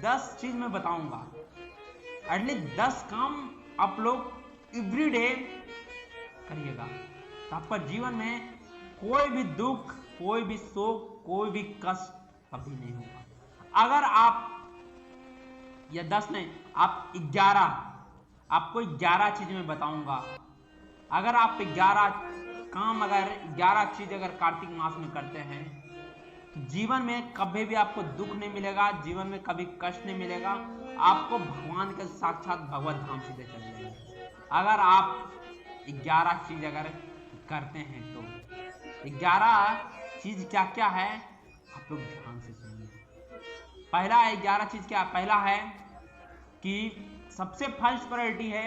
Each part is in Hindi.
10 चीज मैं बताऊंगा, एटलीस्ट 10 काम आप लोग एवरीडे करिएगा, तो आपका जीवन में कोई भी दुख, कोई भी शोक, कोई भी कष्ट कभी नहीं होगा। अगर आप, या 10 नहीं, आप 11, आपको 11 चीज मैं बताऊंगा, अगर आप 11 काम, अगर 11 चीज अगर कार्तिक मास में करते हैं तो जीवन में कभी भी आपको दुख नहीं मिलेगा, जीवन में कभी कष्ट नहीं मिलेगा, आपको भगवान के साक्षात भगवत धाम सीधे चले जाएंगे। अगर आप 11 चीज अगर करते हैं तो 11 चीज क्या क्या है आप लोग ध्यान से सुनिए। पहला 11 चीज क्या, पहला है कि सबसे फर्स्ट प्रायोरिटी है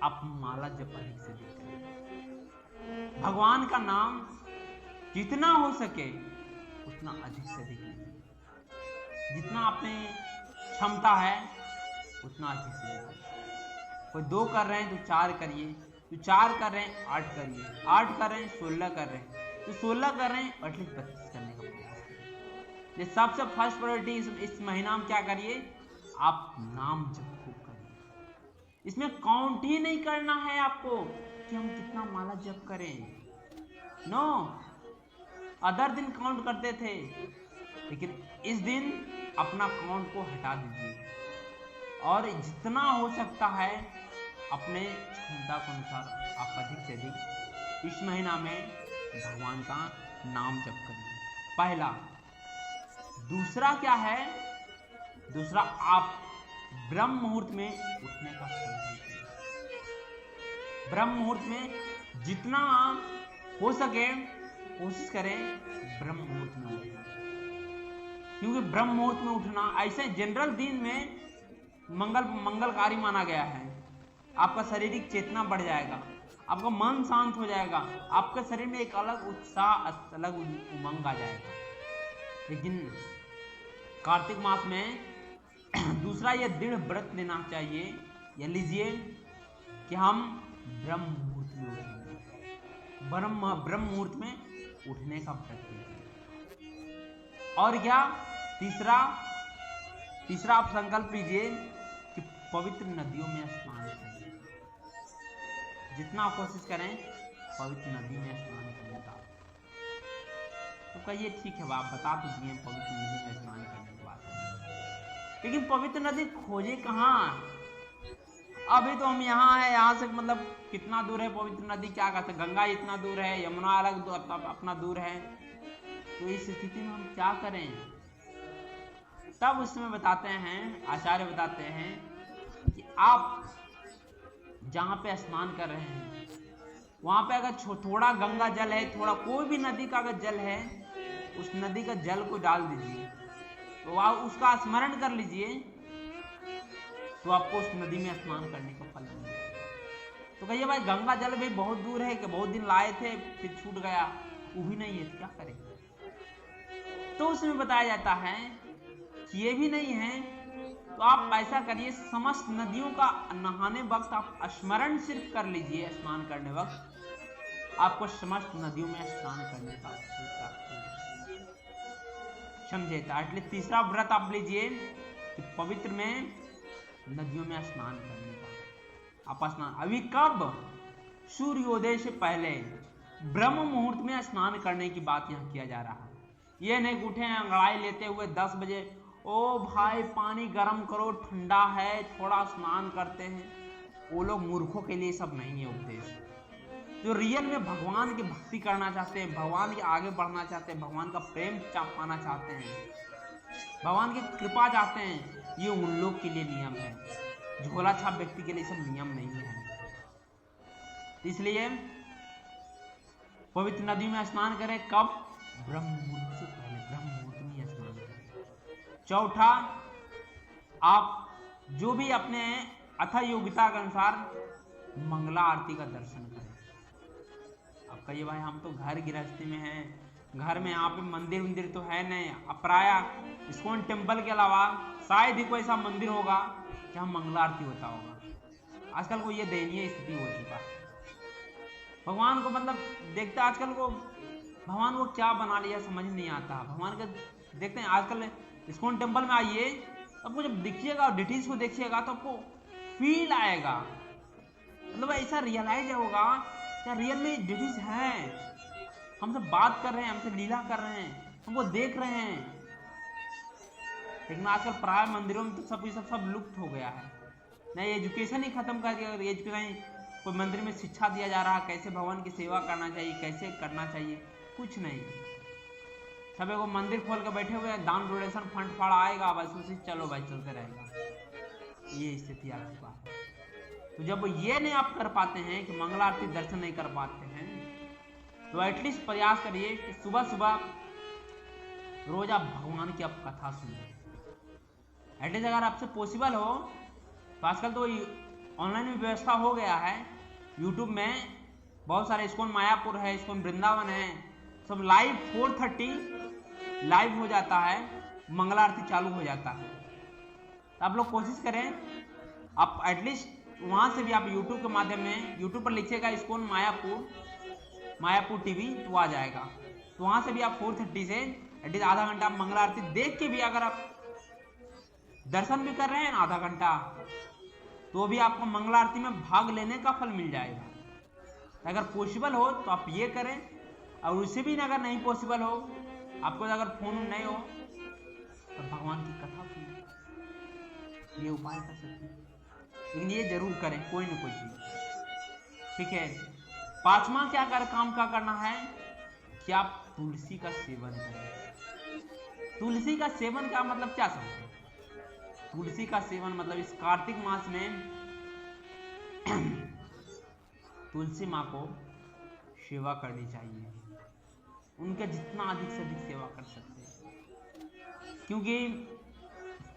आप माला जप अधिक से अधिक करें, भगवान का नाम जितना हो सके उतना अधिक से अधिक लीजिए, जितना आपने क्षमता है उतना अधिक से अधिक। कोई 2 कर रहे हैं तो 4 करिए, तो 4 कर रहे हैं 8 करिए, 8 कर रहे हैं 16 कर रहे हैं, तो 16 कर रहे हैं एटलीस्ट 32 करने का प्रयास करिए। ये सबसे फर्स्ट प्रायोरिटी इस महीना में क्या करिए, आप नाम जप खूब करिए। इसमें काउंट ही नहीं करना है आपको कि हम कितना माला जप करें, नो, अदर दिन काउंट करते थे, लेकिन इस दिन अपना काउंट को हटा दीजिए और जितना हो सकता है अपने क्षमता के अनुसार आप अधिक से अधिक इस महीना में भगवान का नाम जप करिए, पहला। दूसरा क्या है, दूसरा आप ब्रह्म मुहूर्त में उठने का संकल्प करें। ब्रह्म मुहूर्त में जितना हो सके कोशिश करें ब्रह्म मुहूर्त में उठना, क्योंकि ब्रह्म मुहूर्त में उठना ऐसे जनरल दिन में मंगलकारी माना गया है। आपका शारीरिक चेतना बढ़ जाएगा, आपका मन शांत हो जाएगा, आपके शरीर में एक अलग उत्साह, अलग उमंग आ जाएगा। लेकिन कार्तिक मास में दूसरा ये दृढ़ व्रत लेना चाहिए, या लीजिए कि हम ब्रह्म मुहूर्त में उठेंगे, ब्रह्म मुहूर्त में उठने का व्रत लीजिए। और क्या, तीसरा आप संकल्प लीजिए कि पवित्र नदियों में स्नान करें, जितना कोशिश करें पवित्र नदी में स्नान करने का। तो कहिए ठीक है, आप बता तो दिए पवित्र नदी में स्नान करने की बात, लेकिन पवित्र नदी खोजे कहाँ? अभी तो हम यहाँ है, यहाँ से मतलब कितना दूर है पवित्र नदी, क्या कहते हैं, गंगा इतना दूर है, यमुना अलग अपना दूर है, तो इस स्थिति में हम क्या करें? तब उसमें बताते हैं, आचार्य बताते हैं कि आप जहाँ पे स्नान कर रहे हैं वहां पे अगर थोड़ा गंगा जल है, थोड़ा कोई भी नदी का अगर जल है, उस नदी का जल को डाल दीजिए, तो आप उसका स्मरण कर लीजिए, तो आपको उस नदी में स्नान करने का फल मिलेगा। तो कहिए भाई गंगा जल भी बहुत दूर है, कि बहुत दिन लाए थे फिर छूट गया, वो भी नहीं है तो क्या करें? तो उसमें बताया जाता है कि ये भी नहीं है, तो आप ऐसा करिए, समस्त नदियों का नहाने वक्त आप स्मरण सिर्फ कर लीजिए, स्नान करने वक्त आपको समस्त नदियों में स्नान करने का फल प्राप्त होगा, समझे? तो एटलीस्ट तीसरा व्रत आप लीजिए कि पवित्र में नदियों में स्नान करने का। आप स्नान अभी कब? सूर्योदय से पहले ब्रह्म मुहूर्त में स्नान करने की बात यहाँ किया जा रहा है। ये नहीं उठे अंगड़ाई लेते हुए 10 बजे, ओ भाई पानी गर्म करो, ठंडा है, थोड़ा स्नान करते हैं। वो लोग मूर्खों के लिए सब नहीं है उपदेश। जो रियल में भगवान की भक्ति करना चाहते हैं, भगवान के आगे बढ़ना चाहते हैं, भगवान का प्रेम पाना चाहते हैं, भगवान की कृपा चाहते हैं, ये उन लोग के लिए नियम है। झोला छाप व्यक्ति के लिए सब नियम नहीं है। इसलिए पवित्र नदी में स्नान करें कब? ब्रह्म मुहूर्त से पहले, ब्रह्म मुहूर्त में स्नान करें। चौथा, आप जो भी अपने अथा योग्यता के अनुसार मंगला आरती का दर्शन करें। अब कहिए भाई हम तो घर गृहस्थी में हैं, घर में यहाँ पे मंदिर तो है नहीं, अपराया इस्कॉन टेम्पल के अलावा शायद ही कोई ऐसा मंदिर होगा जहाँ मंगला आरती होता होगा। आजकल को ये दयनीय स्थिति हो चुका है। भगवान को मतलब देखते आजकल को भगवान को क्या बना लिया समझ नहीं आता। भगवान के देखते हैं आजकल इस्कॉन टेम्पल में आइए, आपको जब देखिएगा डिटीज को देखिएगा तो आपको फील आएगा, मतलब ऐसा रियलाइज होगा क्या रियल में डिटीज हैं, हमसे बात कर रहे हैं, हमसे लीला कर रहे हैं, हमको देख रहे हैं। लेकिन आजकल प्राय मंदिरों में तो सब लुप्त हो गया है। नहीं, एजुकेशन ही खत्म कर दिया। एजुकेशन, कोई मंदिर में शिक्षा दिया जा रहा है कैसे भगवान की सेवा करना चाहिए, कैसे करना चाहिए, कुछ नहीं। सब एगो मंदिर खोल के बैठे हुए हैं, दान डोनेशन फंड फाड़ा आएगा, बस उसी चलो भाई चलते रहेगा। ये स्थिति आ चुका है। तो जब ये नहीं आप कर पाते हैं कि मंगला आरती दर्शन नहीं कर पाते हैं, तो एटलीस्ट प्रयास करिए कि सुबह सुबह रोज आप भगवान की आप कथा सुनिए। एटलीस्ट अगर आपसे पॉसिबल हो तो आजकल तो ऑनलाइन भी व्यवस्था हो गया है, यूट्यूब में बहुत सारे इस्कॉन मायापुर है, इस्कॉन वृंदावन है, सब लाइव 4:30 लाइव हो जाता है, मंगला आरती चालू हो जाता है। तो आप लोग कोशिश करें, आप एटलीस्ट वहां से भी आप यूट्यूब के माध्यम में, यूट्यूब पर लिखिएगा इस्कॉन मायापुर टीवी तो आ जाएगा। तो वहां से भी आप 4:30 से एटलीस्ट आधा घंटा मंगला आरती देख के भी अगर आप दर्शन भी कर रहे हैं ना आधा घंटा, तो भी आपको मंगला आरती में भाग लेने का फल मिल जाएगा। अगर पॉसिबल हो तो आप ये करें, और उससे भी अगर नहीं पॉसिबल हो, आपको अगर फोन नहीं हो तो भगवान की कथा सुनिए, ये उपाय कर सकते हैं। लेकिन ये जरूर करें कोई ना कोई चीज, ठीक है। 5वां काम क्या करना है कि आप तुलसी का सेवन करें। तुलसी का सेवन का मतलब क्या समझे? तुलसी का सेवन मतलब इस कार्तिक मास में तुलसी माँ को सेवा करनी चाहिए, उनके जितना अधिक से अधिक सेवा कर सकते हैं, क्योंकि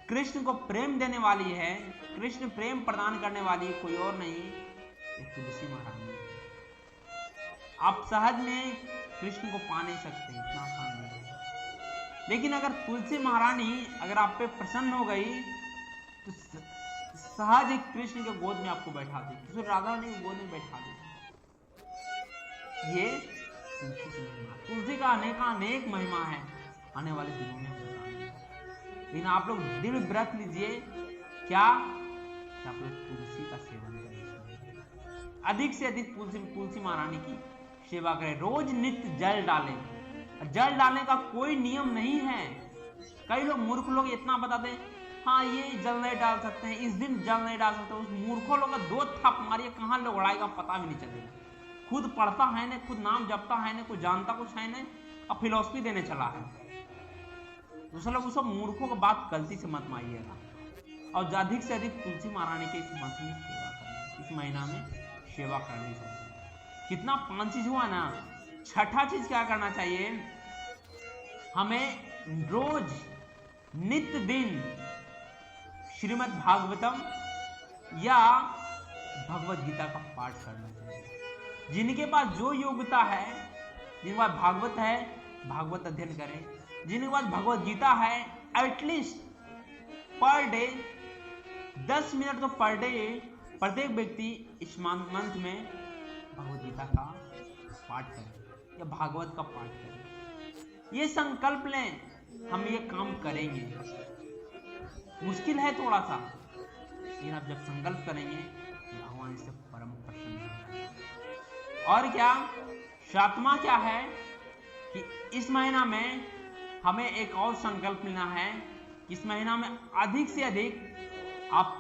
कृष्ण को प्रेम देने वाली है, कृष्ण प्रेम प्रदान करने वाली कोई और नहीं, ये तुलसी महारानी है। आप सहज में कृष्ण को पा नहीं सकते, इतना आसान नहीं है। लेकिन अगर तुलसी महारानी अगर आप पे प्रसन्न हो गई तो सहज ही कृष्ण के गोद में आपको बैठा दी, किसी राधा रानी के गोद में बैठा दी। ये तुलसी की महिमा, तुलसी का अनेक महिमा है, आने वाले दिनों में बताएंगे। लेकिन आप लोग दृढ़ व्रत लीजिए, क्या आप लोग तुलसी का सेवन करें, अधिक से अधिक तुलसी महारानी की सेवा करें, रोज नित्य जल डालें। जल डालने का कोई नियम नहीं है। कई लोग मूर्ख लोग इतना बताते हैं, हाँ ये जल नहीं डाल सकते हैं, इस दिन जल नहीं डाल सकते। उस मूर्खों लोग का 2 थाप मारिए, कहाँ लोग उड़ाएगा पता भी नहीं चलेगा। खुद पढ़ता है ना, खुद नाम जपता है ना, कुछ जानता कुछ है ना, अब फिलॉसफी देने चला है। दूसरे लोग सब मूर्खों को बात गलती से मत मारिएगा। और अधिक से अधिक तुलसी महारानी के इस मंथ में सेवा करनी, इस महीना में सेवा करनी चाहिए। कितना 5 चीज हुआ ना। छठा चीज क्या करना चाहिए, हमें रोज नित्य दिन श्रीमद् भागवतम या भगवत गीता का पाठ करना चाहिए। जिनके पास जो योग्यता है, जिनके पास भागवत है भागवत अध्ययन करें, जिनके पास भगवत गीता है एटलीस्ट पर डे 10 मिनट तो पर डे प्रत्येक व्यक्ति इस मंथ में भगवत गीता का पाठ करें या भागवत का पाठ करें। ये संकल्प लें, हम ये काम करेंगे। मुश्किल है थोड़ा सा, लेकिन आप जब संकल्प करेंगे भगवान इससे परम प्रसन्न होगा। और क्या 7वां क्या है कि इस महीना में हमें एक और संकल्प लेना है, इस महीना में अधिक से अधिक आप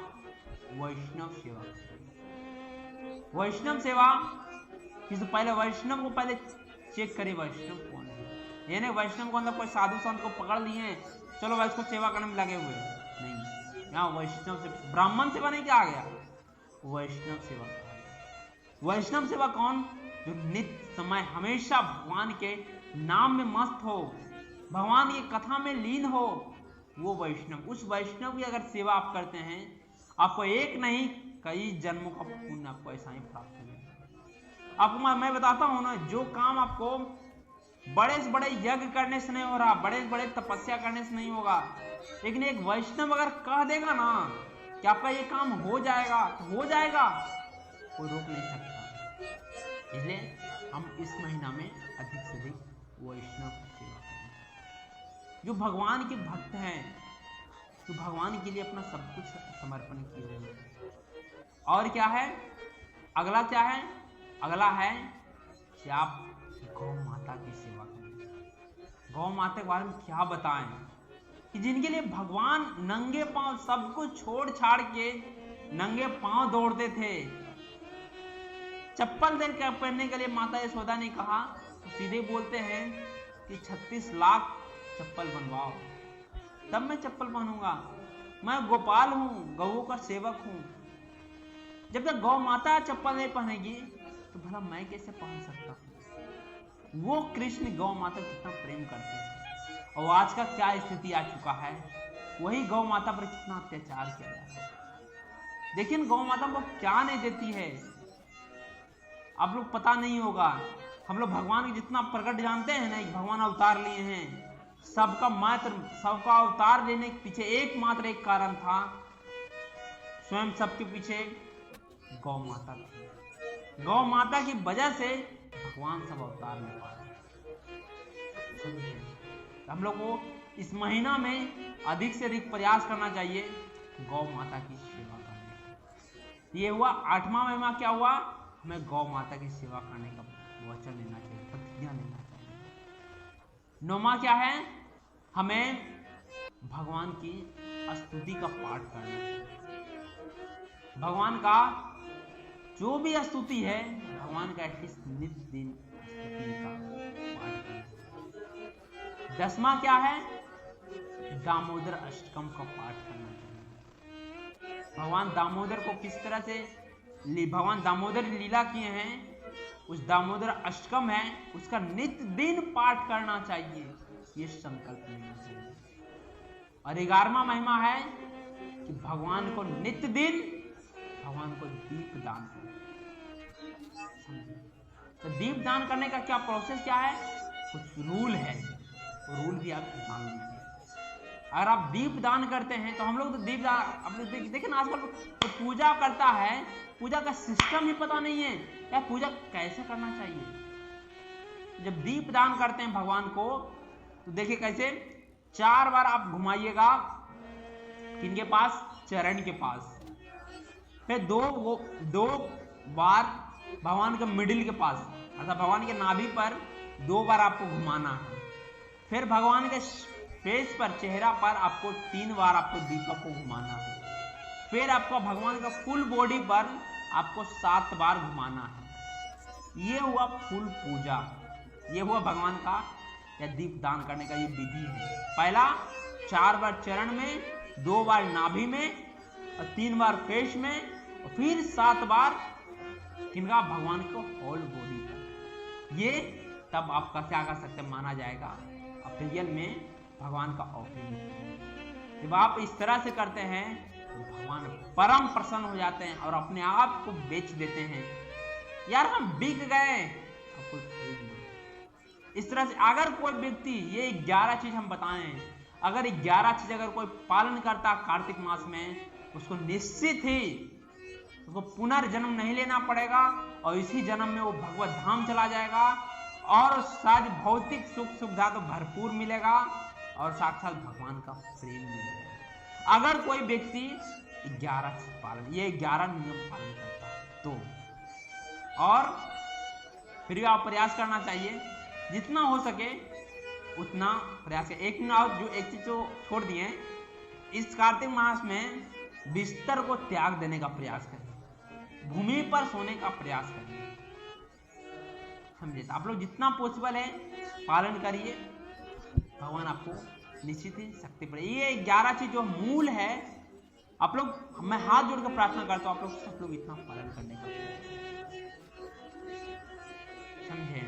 वैष्णव सेवा करें। वैष्णव सेवा किसी पहले वैष्णव को पहले चेक करें, वैष्णव कौन है। यानी वैष्णव को अंदर कोई साधु संत को पकड़ लिए, चलो भाई इसको सेवा करने में लगे हुए नहीं। यहाँ वैष्णव से ब्राह्मण सेवा नहीं क्या आ गया, वैष्णव सेवा। वैष्णव सेवा कौन, जो नित्य समय हमेशा भगवान के नाम में मस्त हो, भगवान की कथा में लीन हो, वो वैष्णव। उस वैष्णव की अगर सेवा आप करते हैं, आपको एक नहीं कई जन्मों का पुण्य आपको ऐसा ही प्राप्त होगा। आपको मैं बताता हूं ना, जो काम आपको बड़े से बड़े यज्ञ करने से नहीं हो रहा, बड़े से बड़े तपस्या करने से नहीं होगा, लेकिन एक वैष्णव अगर कह देगा ना कि आपका ये काम हो जाएगा तो हो जाएगा, कोई रोक नहीं सकता। इसलिए हम इस महीना में अधिक से अधिक वैष्णव सेवा करें। जो भगवान के भक्त हैं, जो भगवान के लिए अपना सब कुछ समर्पण किए हुए हैं। और क्या है अगला, क्या है अगला है कि आप गौ माता की सेवा करें। गौ माता के बारे में क्या बताएं कि जिनके लिए भगवान नंगे पांव सब कुछ छोड़ छाड़ के नंगे पांव दौड़ते थे। चप्पल पहनने के लिए माता यशोदा ने कहा तो सीधे बोलते हैं कि 36 लाख चप्पल बनवाओ तब मैं चप्पल पहनूंगा, मैं गोपाल हूं, गऊ का सेवक हूं। जब तक गौ माता चप्पल नहीं पहनेगी तो भला मैं कैसे पहन सकता हूं। वो कृष्ण गौ माता कितना प्रेम करते हैं और आज का क्या स्थिति आ चुका है, वही गौ माता पर कितना अत्याचार किया जा रहा है। लेकिन गौ माता को क्या नहीं देती है आप लोग पता नहीं होगा। हम लोग भगवान के जितना प्रकट जानते हैं ना, भगवान अवतार लिए हैं, सबका अवतार लेने के पीछे एकमात्र एक कारण था, स्वयं सबके पीछे गौ माता थी। गौ माता की वजह से भगवान सब अवतार ले पाए। हम लोग को इस महीना में अधिक से अधिक प्रयास करना चाहिए गौ माता की सेवा करने। ये हुआ 8वां महीना। क्या हुआ, हमें गौ माता की सेवा करने का वचन लेना चाहिए, प्रतिज्ञा लेना चाहिए। 9वां क्या है, हमें भगवान की स्तुति का पाठ करना चाहिए। भगवान का जो भी स्तुति है, भगवान का एटलीस्ट नित्य दिन स्तुति का पाठ करना चाहिए। 10वां क्या है, दामोदर अष्टकम का पाठ करना चाहिए। भगवान दामोदर को किस तरह से भगवान दामोदर लीला किए हैं, उस दामोदर अष्टकम है उसका नित्य दिन पाठ करना चाहिए, ये संकल्प लेना चाहिए। और 11वां महिमा है कि भगवान को नित्य दिन भगवान को दीप दान करें। तो दीप दान करने का क्या प्रोसेस क्या है, कुछ रूल है, तो रूल भी आप जान लीजिए। अगर आप दीप दान करते हैं तो हम लोग तो दीप दान, आप देखें ना आजकल तो पूजा करता है, पूजा का सिस्टम ही पता नहीं है या पूजा कैसे करना चाहिए। जब दीप दान करते हैं भगवान को तो देखिए कैसे 4 बार आप घुमाइएगा किनके पास, चरण के पास, फिर दो बार भगवान के मिडिल के पास अर्थात भगवान के नाभि पर 2 बार आपको घुमाना है। फिर भगवान के फेस पर, चेहरा पर आपको 3 बार आपको दीपक को घुमाना है। फिर आपको भगवान का फुल बॉडी पर आपको 7 बार घुमाना है। ये हुआ फुल पूजा, ये हुआ भगवान का या दीप दान करने का ये विधि है। पहला 4 बार चरण में, 2 बार नाभि में और 3 बार फेस में और फिर 7 बार किनका, भगवान को होल बॉडी पर। ये तब आपका क्या कर सकते हैं, माना जाएगा आप रियल में भगवान का ऑफरिंग। जब आप इस तरह से करते हैं तो भगवान परम प्रसन्न हो जाते हैं और अपने आप को बेच देते हैं। यार हम बिक गए, अब कोई खरीद नहीं। इस तरह से अगर कोई व्यक्ति, ये 11 चीज हम बताएं, अगर 11 चीज अगर कोई पालन करता कार्तिक मास में, उसको निश्चित ही उसको पुनर्जन्म नहीं लेना पड़ेगा और इसी जन्म में वो भगवत धाम चला जाएगा और शायद भौतिक सुख सुविधा तो भरपूर मिलेगा और साक्षात भगवान का प्रेम मिलेगा। अगर कोई व्यक्ति 11 पालन, ये 11 नियम पालन करता है तो, और फिर भी आप प्रयास करना चाहिए जितना हो सके उतना प्रयास करें। एक चीज जो छोड़ दिए, इस कार्तिक मास में बिस्तर को त्याग देने का प्रयास करें, भूमि पर सोने का प्रयास करिए, समझे। आप लोग जितना पॉसिबल है पालन करिए, भगवान आपको निश्चित ही शक्ति पड़े। ये 11 चीज जो मूल है, आप लोग, मैं हाथ जोड़ कर प्रार्थना करता हूं आप लोग सब लोग इतना पालन करने का प्रयास, समझे।